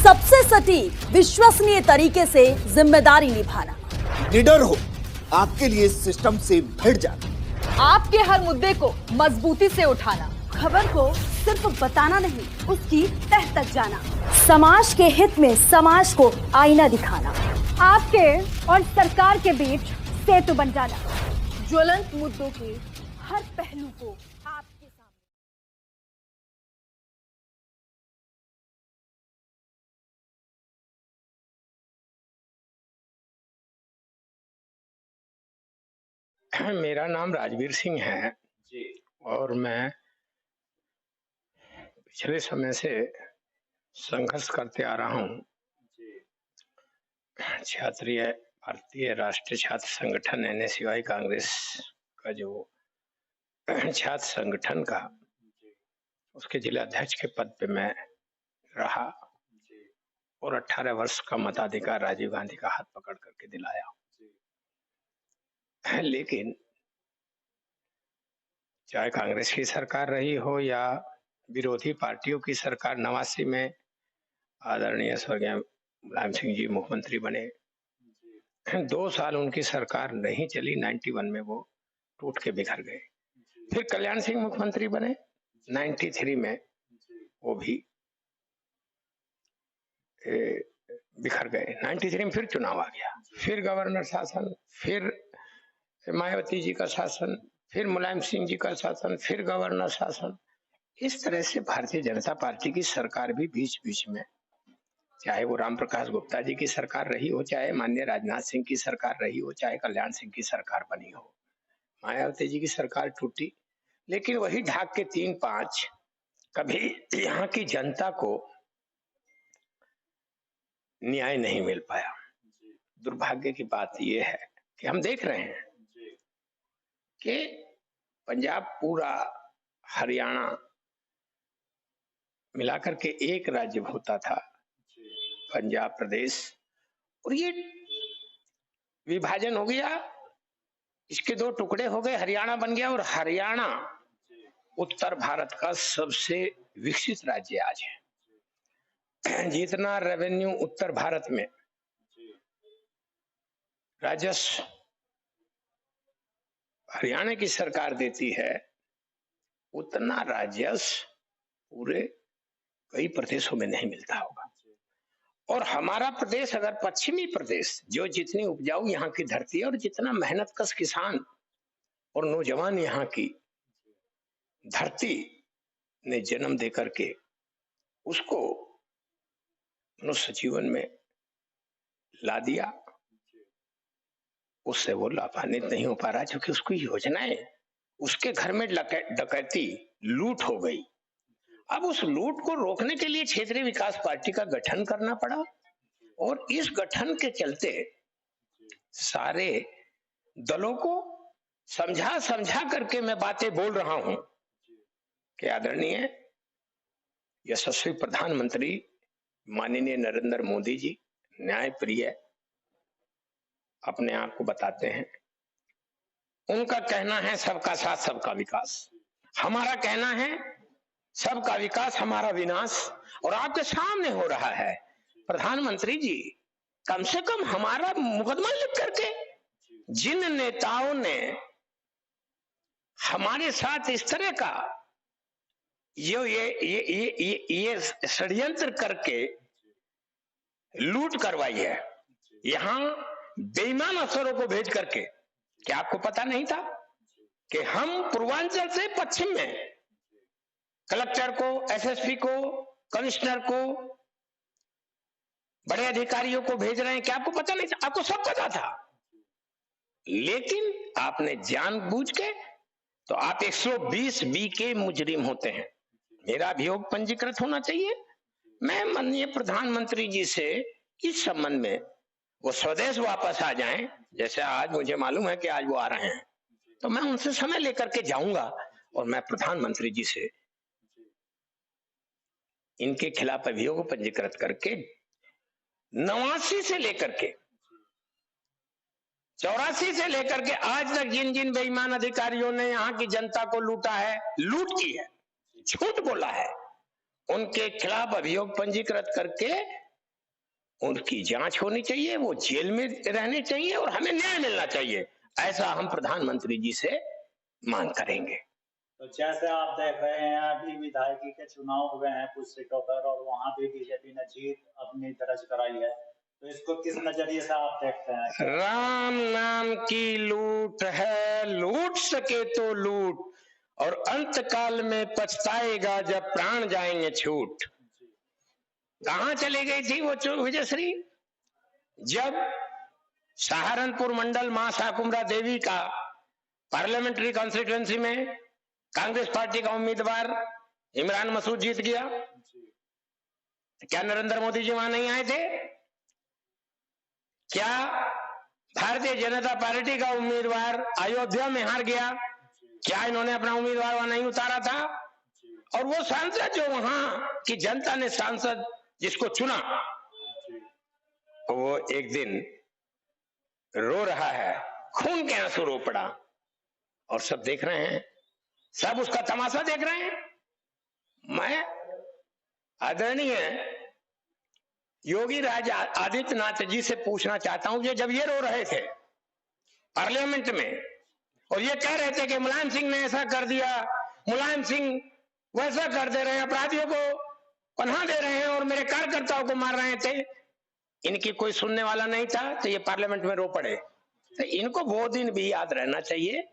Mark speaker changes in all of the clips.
Speaker 1: सबसे सटीक विश्वसनीय तरीके से जिम्मेदारी निभाना।
Speaker 2: निडर हो, आपके लिए सिस्टम से भिड़ जाना,
Speaker 1: आपके हर मुद्दे को मजबूती से उठाना, खबर को सिर्फ बताना नहीं, उसकी तह तक जाना, समाज के हित में समाज को आईना दिखाना, आपके और सरकार के बीच सेतु बन जाना, ज्वलंत मुद्दों के हर पहलू को आपके सामने।
Speaker 3: मेरा नाम राजवीर सिंह है और मैं पिछले समय से संघर्ष करते आ रहा हूँ। क्षेत्रीय भारतीय राष्ट्रीय छात्र संगठन NSUI कांग्रेस का जो छात्र संगठन का उसके जिला अध्यक्ष के पद पे मैं रहा और 18 वर्ष का मताधिकार राजीव गांधी का हाथ पकड़ करके दिलाया। लेकिन चाहे कांग्रेस की सरकार रही हो या विरोधी पार्टियों की सरकार, 89 में आदरणीय स्वर्गीय मुलायम सिंह जी मुख्यमंत्री बने, 2 साल उनकी सरकार नहीं चली, 91 में वो टूट के बिखर गए। फिर कल्याण सिंह मुख्यमंत्री बने, 93 में वो भी बिखर गए। 93 में फिर चुनाव आ गया, फिर गवर्नर शासन, फिर मायावती जी का शासन, फिर मुलायम सिंह जी का शासन, फिर गवर्नर शासन। इस तरह से भारतीय जनता पार्टी की सरकार भी बीच बीच में, चाहे वो राम प्रकाश गुप्ता जी की सरकार रही हो, चाहे माननीय राजनाथ सिंह की सरकार रही हो, चाहे कल्याण सिंह की सरकार बनी हो, मायावती जी की सरकार टूटी, लेकिन वही ढाक के 3-5 कभी यहाँ की जनता को न्याय नहीं मिल पाया। दुर्भाग्य की बात यह है कि हम देख रहे हैं कि पंजाब, पूरा हरियाणा मिलाकर के एक राज्य होता था, पंजाब प्रदेश, और ये विभाजन हो गया, इसके 2 टुकड़े हो गए, हरियाणा बन गया। और हरियाणा उत्तर भारत का सबसे विकसित राज्य आज है। जितना रेवेन्यू उत्तर भारत में राजस्व हरियाणा की सरकार देती है, उतना राजस्व पूरे कई प्रदेशों में नहीं मिलता होगा। और हमारा प्रदेश, अगर पश्चिमी प्रदेश, जो जितनी उपजाऊ यहाँ की धरती है और जितना मेहनतकश किसान और नौजवान यहाँ की धरती ने जन्म दे करके उसको मनुष्य जीवन में ला दिया, उससे वो लाभान्वित नहीं हो पा रहा, क्योंकि उसकी योजनाएं, उसके घर में डकैती, लूट हो गई। अब उस लूट को रोकने के लिए क्षेत्रीय विकास पार्टी का गठन करना पड़ा, और इस गठन के चलते सारे दलों को समझा समझा करके मैं बातें बोल रहा हूं कि आदरणीय यशस्वी प्रधानमंत्री माननीय नरेंद्र मोदी जी न्याय प्रिय अपने आप को बताते हैं। उनका कहना है सबका साथ सबका विकास, हमारा कहना है सबका विकास हमारा विनाश। और आपके सामने हो रहा है। प्रधानमंत्री जी, कम से कम हमारा मुकदमा लिख करके जिन नेताओं ने हमारे साथ इस तरह का ये षड्यंत्र करके लूट करवाई है, यहां बेईमान अफसरों को भेज करके, क्या आपको पता नहीं था कि हम पूर्वांचल से पश्चिम में कलेक्टर को, SSP को, कमिश्नर को, बड़े अधिकारियों को भेज रहे हैं? क्या आपको पता नहीं था? आपको सब पता था, लेकिन आपने जानबूझ के, तो आप 120B के मुजरिम होते हैं। मेरा अभियोग पंजीकृत होना चाहिए। मैं माननीय प्रधानमंत्री जी से इस संबंध में वो स्वदेश वापस आ जाएं, जैसे आज मुझे मालूम है कि आज वो आ रहे हैं, तो मैं उनसे समय लेकर के जाऊंगा और मैं प्रधानमंत्री जी से इनके खिलाफ अभियोग पंजीकृत करके 89 से लेकर के 84 से लेकर के आज तक जिन जिन बेईमान अधिकारियों ने यहाँ की जनता को लूटा है, लूट की है, झूठ बोला है, उनके खिलाफ अभियोग पंजीकृत करके उनकी जांच होनी चाहिए, वो जेल में रहने चाहिए और हमें न्याय मिलना चाहिए। ऐसा हम प्रधानमंत्री जी से मांग करेंगे।
Speaker 4: तो जैसे आप देख रहे हैं अभी विधायकी के चुनाव हुए हैं कुछ सीटों पर और वहां भी बीजेपी ने जीत अपनी दर्ज कराई है, तो इसको किस नजरिए से आप देखते हैं?
Speaker 3: राम नाम की लूट है, लूट सके तो लूट, और अंत काल में पछताएगा जब प्राण जाएंगे छूट। कहां चली गई थी वो विजयश्री? जब सहारनपुर मंडल मां शाकुंभला देवी का पार्लियामेंट्री कॉन्स्टिट्यूएंसी में कांग्रेस पार्टी का उम्मीदवार इमरान मसूद जीत गया, क्या नरेंद्र मोदी जी वहां नहीं आए थे? क्या भारतीय जनता पार्टी का उम्मीदवार अयोध्या में हार गया, क्या इन्होंने अपना उम्मीदवार वहां नहीं उतारा था? और वो सांसद जो वहां की जनता ने सांसद जिसको चुना, वो एक दिन रो रहा है, खून के आंसू रो पड़ा, और सब देख रहे हैं, सब उसका तमाशा देख रहे हैं। मैं आदरणीय योगी राज आदित्यनाथ जी से पूछना चाहता हूं, जब ये रो रहे थे पार्लियामेंट में और ये कह रहे थे कि मुलायम सिंह ने ऐसा कर दिया, मुलायम सिंह वैसा कर दे रहे हैं, अपराधियों को पनाह दे रहे हैं और मेरे कार्यकर्ताओं को मार रहे थे, इनकी कोई सुनने वाला नहीं था, तो ये पार्लियामेंट में रो पड़े। तो इनको वो दिन भी याद रहना चाहिए।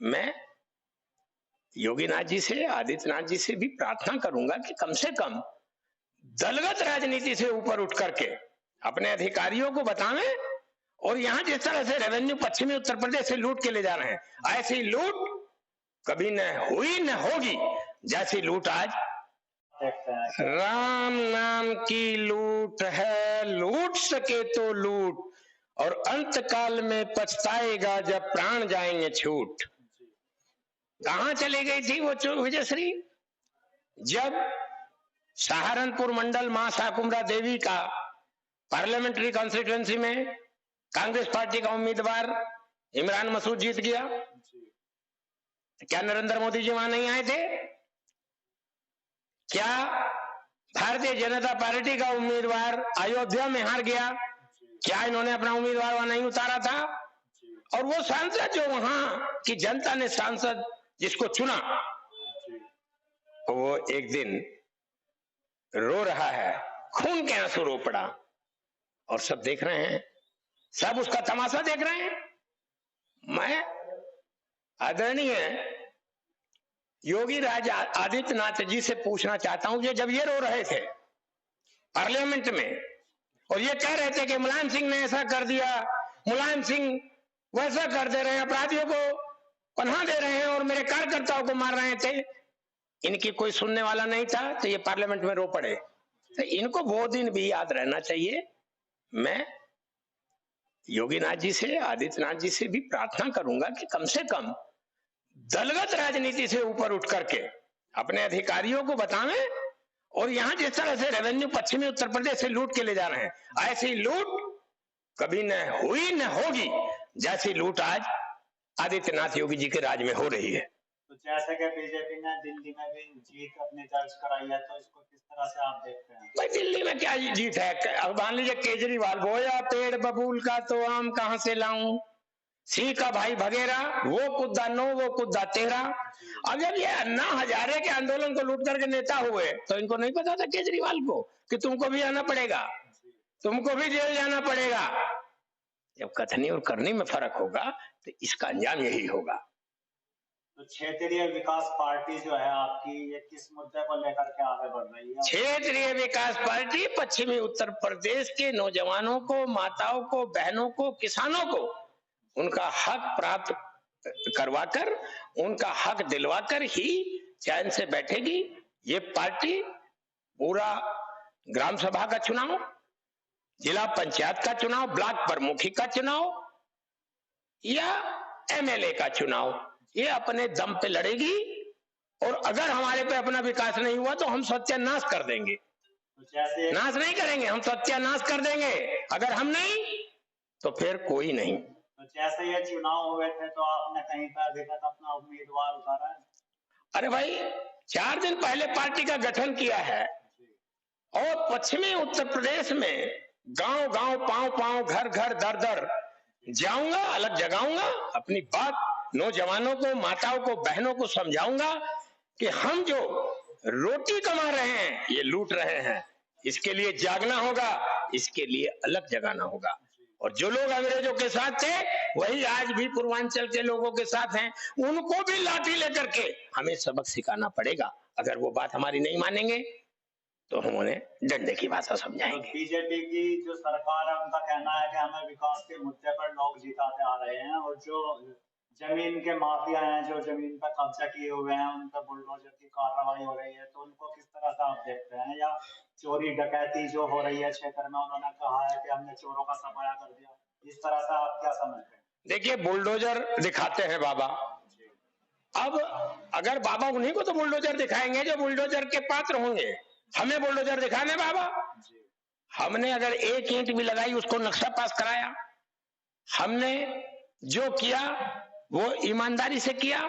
Speaker 3: मैं योगीनाथ जी से, आदित्यनाथ जी से भी प्रार्थना करूंगा कि कम से कम दलगत राजनीति से ऊपर उठ करके अपने अधिकारियों को बतावें, और यहां जिस तरह से रेवेन्यू पश्चिमी उत्तर प्रदेश से लूट के ले जा रहे हैं, ऐसी लूट कभी न हुई न होगी जैसी लूट आज। राम नाम की लूट है, लूट सके तो लूट, और अंत काल में पछताएगा जब प्राण जाएंगे छूट। कहां चली गई थी वो विजयश्री? जब सहारनपुर मंडल मां शाकुंभला देवी का पार्लियामेंट्री कॉन्स्टिट्यूएंसी में कांग्रेस पार्टी का उम्मीदवार इमरान मसूद जीत गया, क्या नरेंद्र मोदी जी वहां नहीं आए थे? क्या भारतीय जनता पार्टी का उम्मीदवार अयोध्या में हार गया, क्या इन्होंने अपना उम्मीदवार वहां नहीं उतारा था? और वो सांसद जो वहां की जनता ने सांसद जिसको चुना, वो एक दिन रो रहा है, खून के आंसू रो पड़ा, और सब देख रहे हैं, सब उसका तमाशा देख रहे हैं। मैं आदरणीय योगी राज आदित्यनाथ जी से पूछना चाहता हूं, जब ये रो रहे थे पार्लियामेंट में और ये कह रहे थे कि मुलायम सिंह ने ऐसा कर दिया, मुलायम सिंह वैसा कर दे रहे हैं, अपराधियों को पनाह दे रहे हैं और मेरे कार्यकर्ताओं को मार रहे थे, इनकी कोई सुनने वाला नहीं था, तो ये पार्लियामेंट में रो पड़े। तो इनको वो दिन भी याद रहना चाहिए। मैं योगीनाथ जी से, आदित्यनाथ जी से भी प्रार्थना करूंगा कि कम से कम दलगत राजनीति से ऊपर उठ करके अपने अधिकारियों को बतावें, और यहां जिस तरह से रेवेन्यू पश्चिमी उत्तर प्रदेश से लूट के ले जा रहे हैं, ऐसी लूट कभी न हुई न होगी जैसी लूट आज आदित्यनाथ योगी जी के राज में हो रही है।
Speaker 4: तो जैसे कि बीजेपी ने दिल्ली में भी जीत अपनी दर्ज कराई है, तो इसको किस तरह से आप देखते हैं?
Speaker 3: भाई दिल्ली में क्या जीत है? अब मान लीजिए केजरीवाल बोया पेड़ बबूल का तो आम कहां से लाऊं, सी का भाई भगेरा, वो कुद्दा नो वो कुद्दा तेरा। अब जब ये अन्ना हजारे के आंदोलन को लूट करके नेता हुए, तो इनको नहीं पता था केजरीवाल को कि तुमको भी आना पड़ेगा, तुमको भी जेल जाना पड़ेगा। जब कथनी और करनी में फर्क होगा तो इसका अंजाम यही होगा।
Speaker 4: तो क्षेत्रीय विकास पार्टी जो है आपकी, ये किस मुद्दे को लेकर के आगे बढ़ रही है?
Speaker 3: क्षेत्रीय विकास पार्टी पश्चिमी उत्तर प्रदेश के नौजवानों को, माताओं को, बहनों को, किसानों को उनका हक प्राप्त करवाकर, उनका हक दिलवाकर ही चैन से बैठेगी। ये पार्टी पूरा ग्राम सभा का चुनाव, जिला पंचायत का चुनाव, ब्लॉक प्रमुखी का चुनाव या एमएलए का चुनाव, ये अपने दम पे लड़ेगी, और अगर हमारे पे अपना विकास नहीं हुआ तो हम सत्यानाश कर देंगे।
Speaker 4: तो
Speaker 3: नाश नहीं करेंगे, हम सत्यानाश कर देंगे। अगर हम नहीं तो फिर कोई नहीं।
Speaker 4: तो जैसे ये चुनाव हुए थे तो आपने कहीं पर अभी तक अपना उम्मीदवार उतारा है?
Speaker 3: अरे भाई 4 दिन पहले पार्टी का गठन किया है, और पश्चिमी उत्तर प्रदेश में गांव गांव पांव पांव घर घर दर दर जाऊंगा, अलग जगाऊंगा, अपनी बात नौजवानों को, माताओं को, बहनों को समझाऊंगा कि हम जो रोटी कमा रहे हैं ये लूट रहे हैं, इसके लिए जागना होगा, इसके लिए अलग जगाना होगा। और जो लोग अंग्रेजों के साथ थे वही आज भी पूर्वांचल के लोगों के साथ हैं, उनको भी लाठी लेकर के हमें सबक सिखाना पड़ेगा। अगर वो बात हमारी नहीं मानेंगे तो हम उन्हें डंडे की भाषा समझाएंगे।
Speaker 4: बीजेपी की जो सरकार है उनका कहना है कि हमें विकास के मुद्दे पर लोग जिताते आ रहे हैं, और जो जमीन के माफिया हैं, जो जमीन पर कब्जा किए हुए हैं, उन पर बुलडोजर की कार्रवाई हो रही है, तो उनको किस तरह से आप देखते हैं? या चोरी डकैती जो हो रही है क्षेत्र में, उन्होंने कहा है कि हमने चोरों का सफाया कर दिया, इस तरह से आप क्या समझते हैं?
Speaker 3: देखिए, बुलडोजर दिखाते हैं बाबा। अब अगर बाबा उन्हीं को तो बुलडोजर दिखाएंगे जो बुलडोजर के पात्र होंगे। हमें बुलडोजर दिखाने बाबा? हमने अगर एक ईंट भी लगाई उसको नक्शा पास कराया, हमने जो किया वो ईमानदारी से किया।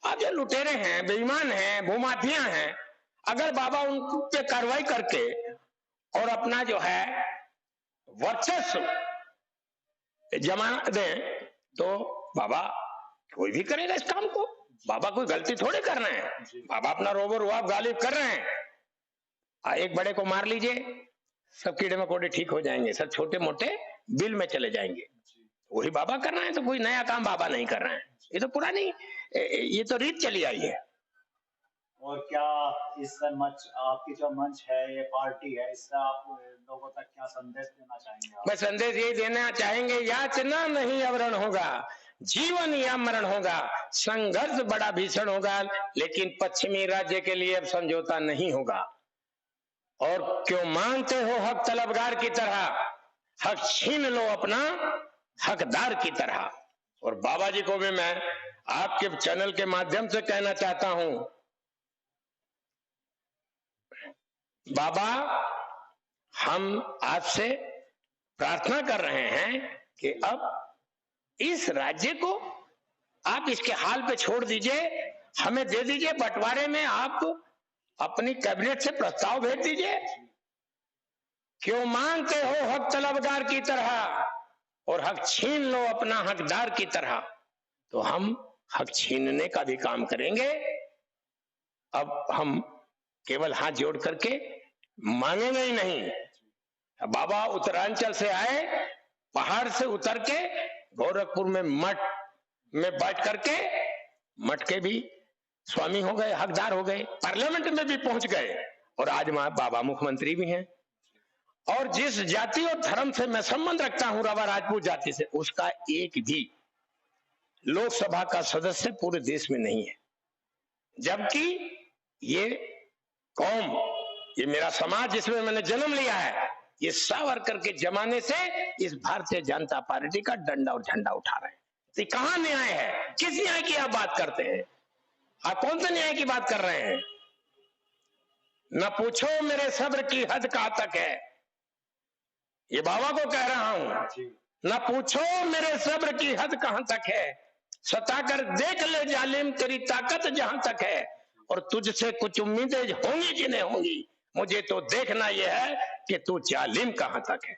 Speaker 3: अब जो लुटेरे हैं, बेईमान हैं, भूमाफिया हैं, अगर बाबा उन पे कार्रवाई करके और अपना जो है वर्चस्व जमा दें तो बाबा कोई भी करेगा इस काम को। बाबा कोई गलती थोड़ी कर रहे हैं, बाबा अपना रोबो रुआब गालिब कर रहे हैं। एक बड़े को मार लीजिए, सब कीड़े मकोड़े ठीक हो जाएंगे, सब छोटे मोटे बिल में चले जाएंगे। वही बाबा कर रहे हैं, तो कोई नया काम बाबा नहीं कर रहे हैं, ये तो पुरानी, ये तो रीत चली आई है।
Speaker 4: और क्या इससे मंच, आपकी जो मंच है, ये पार्टी है, इससे आप लोगों तक क्या संदेश देना चाहेंगे?
Speaker 3: मैं संदेश ये देना चाहेंगे, याचना नहीं आवरण होगा, जीवन या मरण होगा, संघर्ष बड़ा भीषण होगा, लेकिन पश्चिमी राज्य के लिए अब समझौता नहीं होगा। और क्यों मांगते हो हक तलबगार की तरह, हक छीन लो अपना हकदार की तरह। और बाबा जी को भी मैं आपके चैनल के माध्यम से कहना चाहता हूं, बाबा हम आपसे प्रार्थना कर रहे हैं कि अब इस राज्य को आप इसके हाल पे छोड़ दीजिए, हमें दे दीजिए, बंटवारे में आप अपनी कैबिनेट से प्रस्ताव भेज दीजिए। क्यों मांगते हो हक तलबगार की तरह और हक छीन लो अपना हकदार की तरह। तो हम हक छीनने का भी काम करेंगे। अब हम केवल हाथ जोड़ करके मांगेंगे ही नहीं। बाबा उत्तरांचल से आए, पहाड़ से उतर के गोरखपुर में मठ में बैठ करके मठ के भी स्वामी हो गए, हकदार हो गए, पार्लियामेंट में भी पहुंच गए, और आज बाबा मुख्यमंत्री भी हैं। और जिस जाति और धर्म से मैं संबंध रखता हूं, राभा राजपूत जाति से, उसका एक भी लोकसभा का सदस्य पूरे देश में नहीं है। जबकि ये कौम, ये मेरा समाज जिसमें मैंने जन्म लिया है, ये सावरकर के जमाने से इस भारतीय जनता पार्टी का डंडा और झंडा उठा रहे हैं। तो कहां न्याय है? किस न्याय की आप बात करते हैं? आप कौन से न्याय की बात कर रहे हैं? न पूछो मेरे सब्र की हद कहां तक है, ये बाबा को कह रहा हूं। न पूछो मेरे सब्र की हद कहां तक है, सताकर देख ले जालिम तेरी ताकत जहां तक है, और तुझसे कुछ उम्मीदें होंगी कि नहीं होंगी, मुझे तो देखना यह है कि तू जालिम कहां तक है।